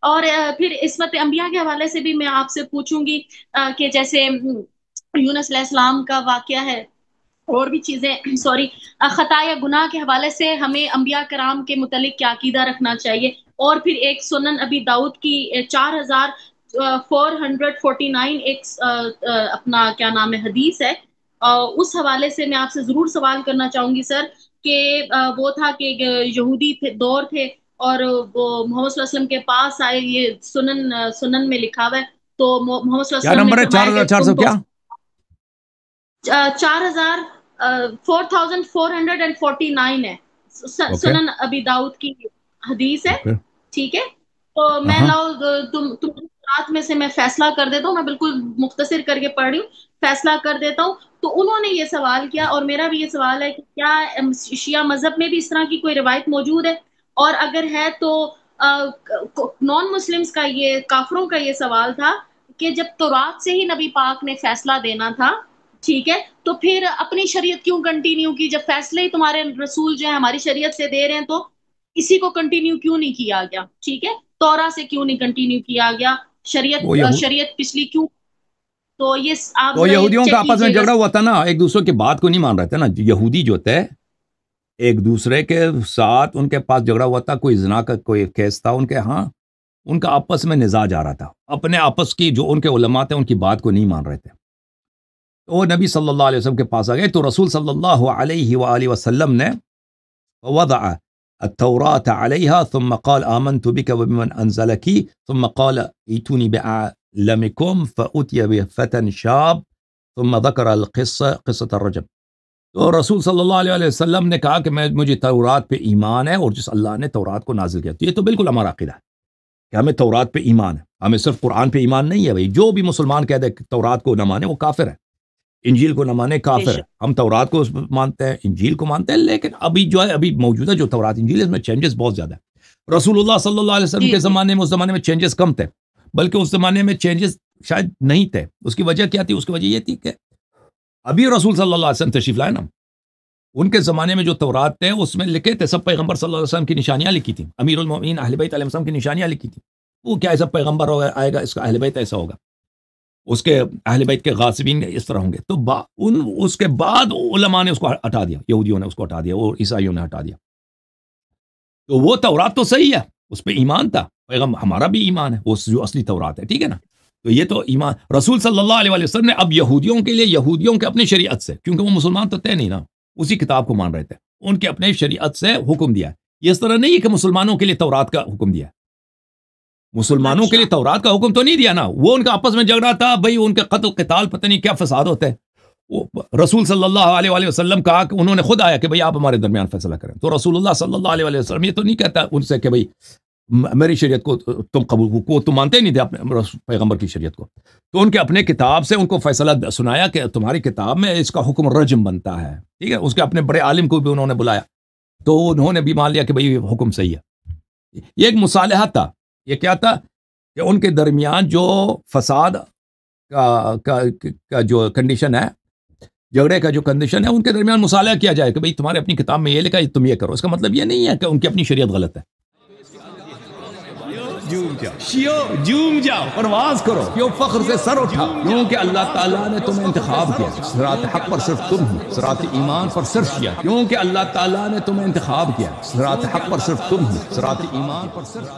اور پھر عصمت انبیاء کے حوالے سے بھی میں آپ سے پوچھوں گی کہ جیسے یونس علیہ السلام کا واقعہ ہے، اور بھی چیزیں سوری خطا یا گناہ کے حوالے سے ہمیں انبیاء کرام کے متعلق کیا عقیدہ رکھنا چاہیے، اور پھر ایک سنن ابی داؤد کی 4449 ایک اپنا کیا نام ہے حدیث ہے، اس حوالے سے میں آپ سے ضرور سوال کرنا چاہوں گی سر، کہ وہ تھا کہ یہودی دور تھے، اور وہ محمد صلی اللہ علیہ وسلم کے پاس آئے، یہ سنن میں لکھا ہوا ہے، تو محمد صلی اللہ کیا علیہ وسلم نے نمبر ہے؟ فرمایا کہ 4400 تم تو کیا؟ 4000 4449 ہے، اوکے سنن ابی داؤد کی حدیث ہے، اوکے ٹھیک ہے؟ تو میں ہاں لاؤ تم رات میں سے میں فیصلہ کر دیتا ہوں، میں بالکل مختصر کر کے پڑھ رہی ہوں، فیصلہ کر دیتا ہوں۔ تو انہوں نے یہ سوال کیا، اور میرا بھی یہ سوال ہے کہ کیا شیعہ مذہب میں بھی اس طرح کی کوئی روایت موجود ہے، اور اگر ہے تو نان مسلمز کا، یہ کافروں کا یہ سوال تھا کہ جب تورات سے ہی نبی پاک نے فیصلہ دینا تھا، ٹھیک ہے، تو پھر اپنی شریعت کیوں کنٹینیو کی؟ جب فیصلے ہی تمہارے رسول جو ہے ہماری شریعت سے دے رہے ہیں، تو اسی کو کنٹینیو کیوں نہیں کیا گیا؟ ٹھیک ہے، تورا سے کیوں نہیں کنٹینیو کیا گیا؟ وہ شریعت پچھلی کیوں؟ تو یہ آپ تو ذرا یہ یہودیوں کا چیک آپس میں کیجئے گا۔ جھگڑا ہوا تھا نا، ایک دوسرے کی بات کو نہیں مان رہے تھے نا یہودی جو تھے، ایک دوسرے کے ساتھ ان کے پاس جھگڑا ہوا تھا، کوئی زنا کا کوئی کیس تھا ان کے ہاں، ان کا آپس میں نزاع جا رہا تھا، اپنے آپس کی جو ان کے علماء تھے ان کی بات کو نہیں مان رہے تھے، تو وہ نبی صلی اللہ علیہ وسلم کے پاس آ گئے، تو رسول صلی اللہ علیہ وآلہ وسلم نے وضع التوراة عليها ثم قال آمنت بك وبمن أنزلك ثم قال ائتوني بأعلمكم فأتي بفتى شاب ثم ذكر قصة الرجم۔ تو رسول صلی اللہ علیہ وسلم نے کہا کہ مجھے تورات پہ ایمان ہے، اور جس اللہ نے تورات کو نازل کیا، تو یہ تو بالکل ہمارا عقیدہ ہے کہ ہمیں تورات پہ ایمان ہے، ہمیں صرف قرآن پہ ایمان نہیں ہے بھائی، جو بھی مسلمان کہہ دے کہ تورات کو نہ مانے وہ کافر ہے، انجیل کو نہ مانے بے کافر ہے۔ شک، ہم تورات کو مانتے ہیں، انجیل کو مانتے ہیں، لیکن ابھی جو ہے ابھی موجودہ جو تورات انجیل ہے اس میں چینجز بہت زیادہ ہے۔ رسول اللہ صلی اللہ علیہ وسلم جی کے جی زمانے میں، اس زمانے میں چینجز کم تھے، بلکہ اس زمانے میں چینجز شاید نہیں تھے۔ اس کی وجہ کیا تھی؟ اس کی وجہ یہ تھی کہ ابھی رسول صلی اللہ علیہ وسلم تشریف لائے نا، ان کے زمانے میں جو تورات تھے اس میں لکھے تھے، سب پیغمبر صلی اللہ علیہ وسلم کی نشانیاں لکھی تھیں، امیر المومنین اہل بیت علیہ السلام کی نشانیاں لکھی تھیں، وہ کیا ایسا پیغمبر آئے گا اس کا اہل بیت ایسا ہوگا، اس کے اہل بیت کے غاصبین اس طرح ہوں گے، تو اس کے بعد علماء نے اس کو ہٹا دیا، یہودیوں نے اس کو ہٹا دیا اور عیسائیوں نے ہٹا دیا، تو وہ تورات تو صحیح ہے، اس پہ ایمان تھا، پیغمبر ہمارا بھی ایمان ہے، وہ جو اصلی تورات ہے، ٹھیک ہے نا؟ تو یہ تو ایمان رسول صلی اللہ علیہ وسلم نے اب یہودیوں کے لیے، یہودیوں کے اپنی شریعت سے، کیونکہ وہ مسلمان تو تھے نہیں نا، اسی کتاب کو مان رہے تھے، ان کے اپنے شریعت سے حکم دیا ہے، یہ اس طرح نہیں ہے کہ مسلمانوں کے لیے تورات کا حکم دیا ہے، مسلمانوں کے اچھا لیے تورات کا حکم تو نہیں دیا نا، وہ ان کا آپس میں جھگڑا تھا بھائی، ان کے قتل قتال پتہ نہیں کیا فساد ہوتے ہیں، وہ رسول صلی اللہ علیہ وآلہ وسلم کہا کہ انہوں نے خود آیا کہ بھائی آپ ہمارے درمیان فیصلہ کریں، تو رسول اللہ صلی اللہ علیہ وسلم یہ تو نہیں کہتا ان سے کہ بھائی میری شریعت کو تم قبول کو تم مانتے نہیں تھے اپنے پیغمبر کی شریعت کو، تو ان کے اپنے کتاب سے ان کو فیصلہ سنایا کہ تمہاری کتاب میں اس کا حکم رجم بنتا ہے، ٹھیک ہے، اس کے اپنے بڑے عالم کو بھی انہوں نے بلایا، تو انہوں نے بھی مان لیا کہ بھائی یہ حکم صحیح ہے، یہ ایک مصالحہ تھا، یہ کیا تھا کہ ان کے درمیان جو فساد کا جو کنڈیشن ہے، جھگڑے کا جو کنڈیشن ہے، ان کے درمیان مصالحہ کیا جائے کہ بھئی تمہارے اپنی کتاب میں یہ لکھا ہے تم یہ کرو، اس کا مطلب یہ نہیں ہے کہ ان کی اپنی شریعت غلط ہے۔ جھوم جاؤ پرواز کرو، کیوں فخر سے سر اٹھا، کیونکہ اللہ تعالیٰ نے تمہیں انتخاب کیا، صراط حق پر صرف تم ہی، صراط ایمان پر صرف کیا، کیونکہ اللہ تعالیٰ نے تمہیں انتخاب کیا، صراط حق پر صرف تم ہی، صراط ایمان پر صرف